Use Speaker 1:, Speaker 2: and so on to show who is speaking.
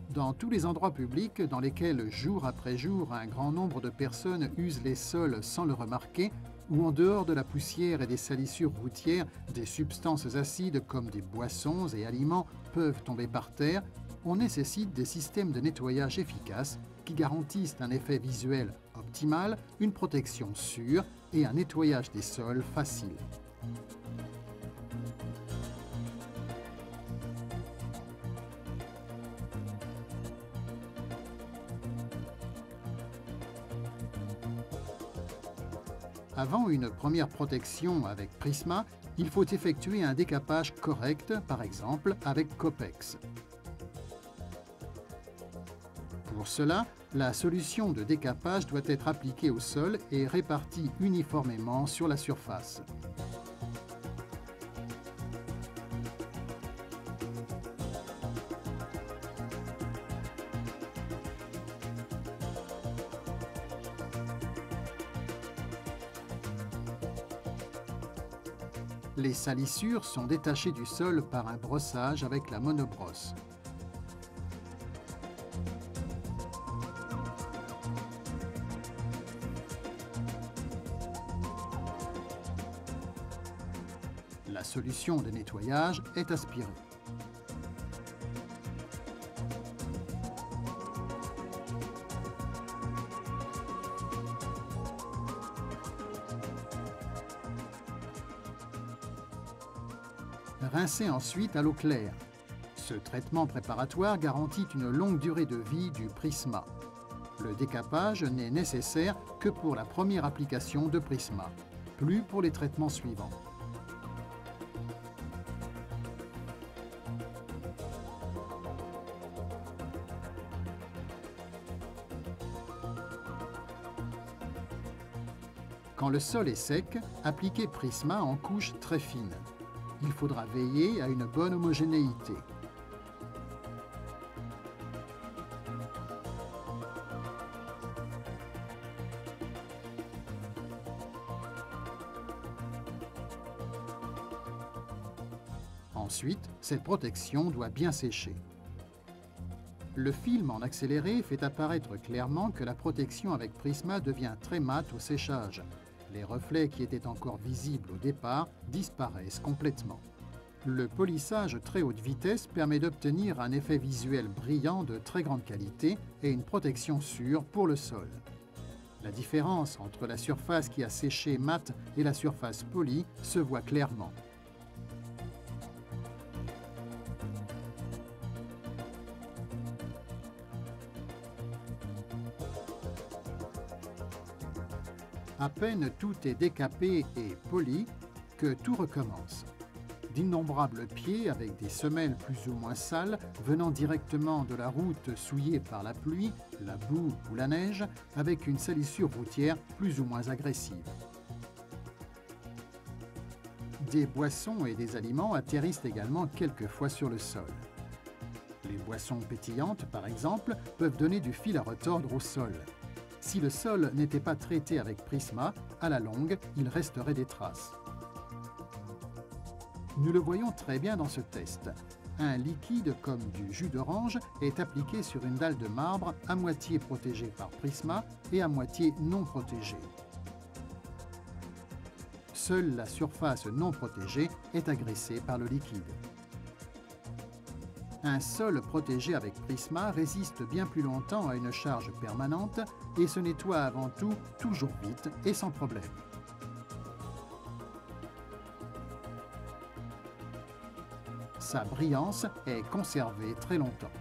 Speaker 1: Dans tous les endroits publics dans lesquels, jour après jour, un grand nombre de personnes usent les sols sans le remarquer, ou en dehors de la poussière et des salissures routières, des substances acides comme des boissons et aliments peuvent tomber par terre, on nécessite des systèmes de nettoyage efficaces qui garantissent un effet visuel optimal, une protection sûre et un nettoyage des sols facile. Avant une première protection avec Prisma, il faut effectuer un décapage correct, par exemple avec Copex. Pour cela, la solution de décapage doit être appliquée au sol et répartie uniformément sur la surface. Les salissures sont détachées du sol par un brossage avec la monobrosse. La solution de nettoyage est aspirée. Rincez ensuite à l'eau claire. Ce traitement préparatoire garantit une longue durée de vie du Prisma. Le décapage n'est nécessaire que pour la première application de Prisma, plus pour les traitements suivants. Quand le sol est sec, appliquez Prisma en couche très fine. Il faudra veiller à une bonne homogénéité. Ensuite, cette protection doit bien sécher. Le film en accéléré fait apparaître clairement que la protection avec Prisma devient très mate au séchage. Les reflets qui étaient encore visibles au départ disparaissent complètement. Le polissage très haute vitesse permet d'obtenir un effet visuel brillant de très grande qualité et une protection sûre pour le sol. La différence entre la surface qui a séché mate et la surface polie se voit clairement. À peine tout est décapé et poli que tout recommence. D'innombrables pieds avec des semelles plus ou moins sales venant directement de la route souillée par la pluie, la boue ou la neige, avec une salissure routière plus ou moins agressive. Des boissons et des aliments atterrissent également quelquefois sur le sol. Les boissons pétillantes, par exemple, peuvent donner du fil à retordre au sol. Si le sol n'était pas traité avec Prisma, à la longue, il resterait des traces. Nous le voyons très bien dans ce test. Un liquide comme du jus d'orange est appliqué sur une dalle de marbre à moitié protégée par Prisma et à moitié non protégée. Seule la surface non protégée est agressée par le liquide. Un sol protégé avec Prisma résiste bien plus longtemps à une charge permanente et se nettoie avant tout toujours vite et sans problème. Sa brillance est conservée très longtemps.